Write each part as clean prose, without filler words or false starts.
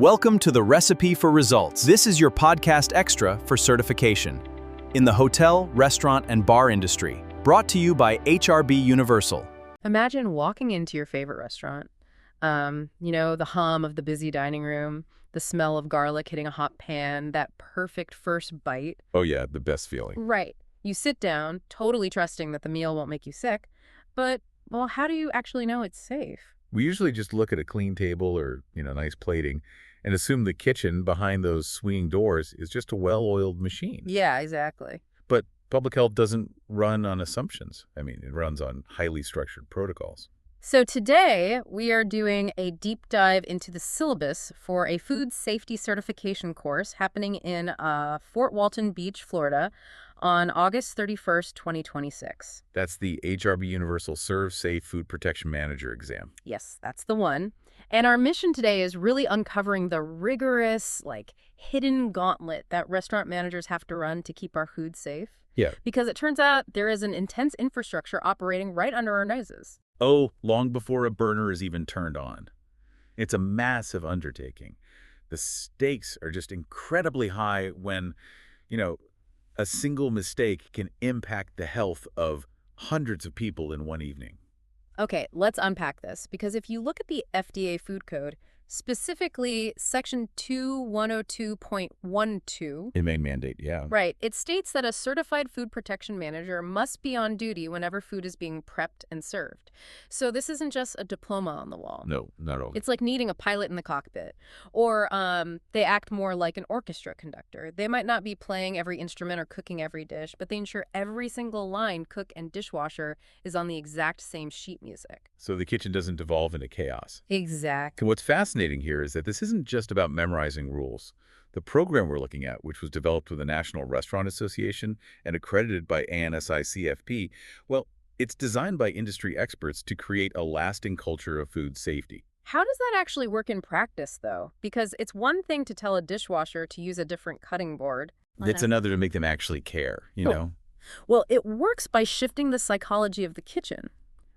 Welcome to the Recipe for Results. This is your podcast extra for certification in the hotel, restaurant, and bar industry, brought to you by HRBUniversal. Imagine walking into your favorite restaurant. The hum of the busy dining room, the smell of garlic hitting a hot pan, that perfect first bite. Oh yeah, the best feeling. Right. You sit down, totally trusting that the meal won't make you sick. But, well, how do you actually know it's safe? We usually just look at a clean table or, nice plating and assume the kitchen behind those swinging doors is just a well-oiled machine. Yeah, exactly. But public health doesn't run on assumptions. It runs on highly structured protocols. So today, we are doing a deep dive into the syllabus for a food safety certification course happening in Fort Walton Beach, Florida, on August 31st, 2026. That's the HRBUniversal ServSafe Food Protection Manager exam. Yes, that's the one. And our mission today is really uncovering the rigorous, hidden gauntlet that restaurant managers have to run to keep our food safe. Yeah. Because it turns out there is an intense infrastructure operating right under our noses. Oh, long before a burner is even turned on. It's a massive undertaking. The stakes are just incredibly high when, a single mistake can impact the health of hundreds of people in one evening. Okay, let's unpack this, because if you look at the FDA Food Code, specifically Section 2102.12... It may mandate, yeah. Right. It states that a certified food protection manager must be on duty whenever food is being prepped and served. So this isn't just a diploma on the wall. No, not at all. It's like needing a pilot in the cockpit. Or they act more like an orchestra conductor. They might not be playing every instrument or cooking every dish, but they ensure every single line, cook, and dishwasher is on the exact same sheet music. So the kitchen doesn't devolve into chaos. Exactly. And what's fascinating here is that this isn't just about memorizing rules. The program we're looking at, which was developed with the National Restaurant Association and accredited by ANSI-CFP, well, it's designed by industry experts to create a lasting culture of food safety. How does that actually work in practice, though? Because it's one thing to tell a dishwasher to use a different cutting board. It's another to make them actually care, know? Well, it works by shifting the psychology of the kitchen.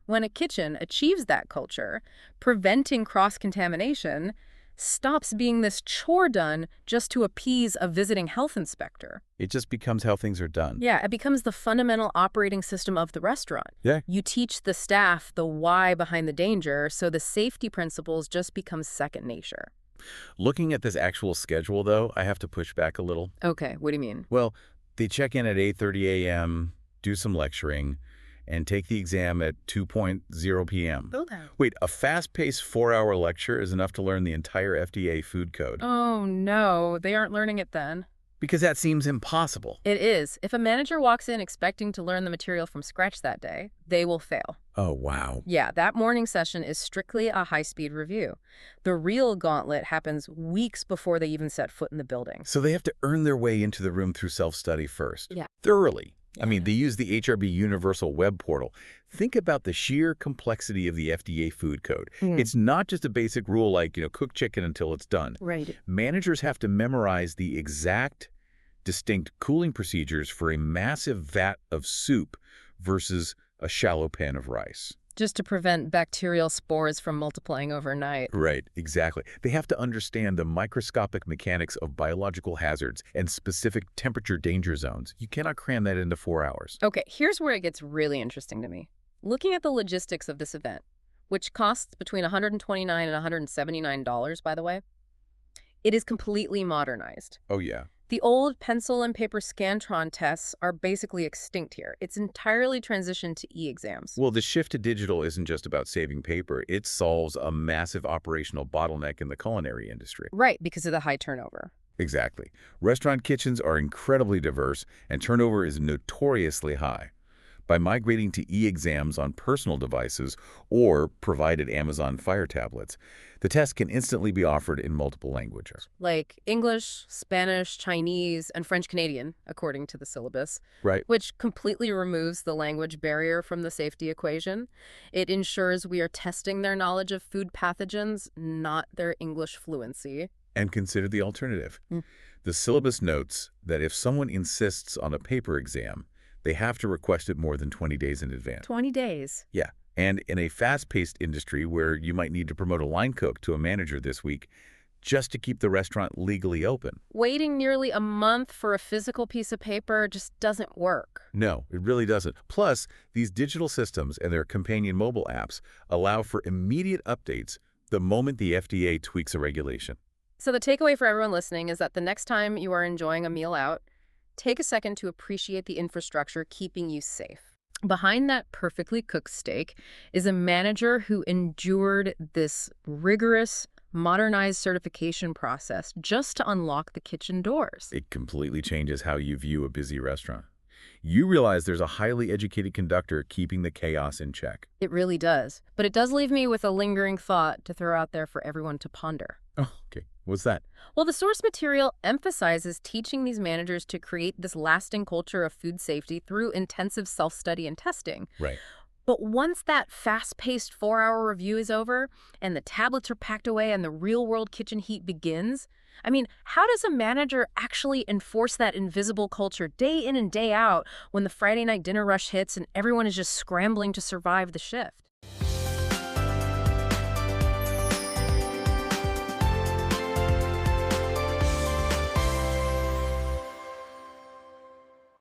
When a kitchen achieves that culture, preventing cross-contamination stops being this chore done just to appease a visiting health inspector. It just becomes how things are done. Yeah, it becomes the fundamental operating system of the restaurant. Yeah. You teach the staff the why behind the danger, so the safety principles just become second nature. Looking at this actual schedule, though, I have to push back a little. Okay, what do you mean? Well, they check in at 8:30 a.m., do some lecturing, and take the exam at 2:00 p.m. Wait, a fast-paced 4-hour lecture is enough to learn the entire FDA Food Code? Oh, no, they aren't learning it then. Because that seems impossible. It is. If a manager walks in expecting to learn the material from scratch that day, they will fail. Oh, wow. Yeah, that morning session is strictly a high-speed review. The real gauntlet happens weeks before they even set foot in the building. So they have to earn their way into the room through self-study first. Yeah. Thoroughly. They use the HRBUniversal web portal. Think about the sheer complexity of the FDA Food Code. It's not just a basic rule like, cook chicken until it's done. Right. Managers have to memorize the exact, distinct cooling procedures for a massive vat of soup versus a shallow pan of rice. Just to prevent bacterial spores from multiplying overnight. Right, exactly. They have to understand the microscopic mechanics of biological hazards and specific temperature danger zones. You cannot cram that into 4 hours. Okay, here's where it gets really interesting to me. Looking at the logistics of this event, which costs between $129 and $179, by the way, it is completely modernized. Oh, yeah. The old pencil and paper Scantron tests are basically extinct here. It's entirely transitioned to e-exams. Well, the shift to digital isn't just about saving paper. It solves a massive operational bottleneck in the culinary industry. Right, because of the high turnover. Exactly. Restaurant kitchens are incredibly diverse, and turnover is notoriously high. By migrating to e-exams on personal devices or provided Amazon Fire tablets, the test can instantly be offered in multiple languages. Like English, Spanish, Chinese, and French Canadian, according to the syllabus. Right. Which completely removes the language barrier from the safety equation. It ensures we are testing their knowledge of food pathogens, not their English fluency. And consider the alternative. The syllabus notes that if someone insists on a paper exam, they have to request it more than 20 days in advance. 20 days? Yeah. And in a fast-paced industry where you might need to promote a line cook to a manager this week, just to keep the restaurant legally open. Waiting nearly a month for a physical piece of paper just doesn't work. No, it really doesn't. Plus, these digital systems and their companion mobile apps allow for immediate updates the moment the FDA tweaks a regulation. So the takeaway for everyone listening is that the next time you are enjoying a meal out, take a second to appreciate the infrastructure keeping you safe. Behind that perfectly cooked steak is a manager who endured this rigorous, modernized certification process just to unlock the kitchen doors. It completely changes how you view a busy restaurant. You realize there's a highly educated conductor keeping the chaos in check. It really does. But it does leave me with a lingering thought to throw out there for everyone to ponder. Oh, okay. What's that? Well, the source material emphasizes teaching these managers to create this lasting culture of food safety through intensive self-study and testing. Right. But once that fast-paced 4-hour review is over and the tablets are packed away and the real-world kitchen heat begins, I mean, how does a manager actually enforce that invisible culture day in and day out when the Friday night dinner rush hits and everyone is just scrambling to survive the shift?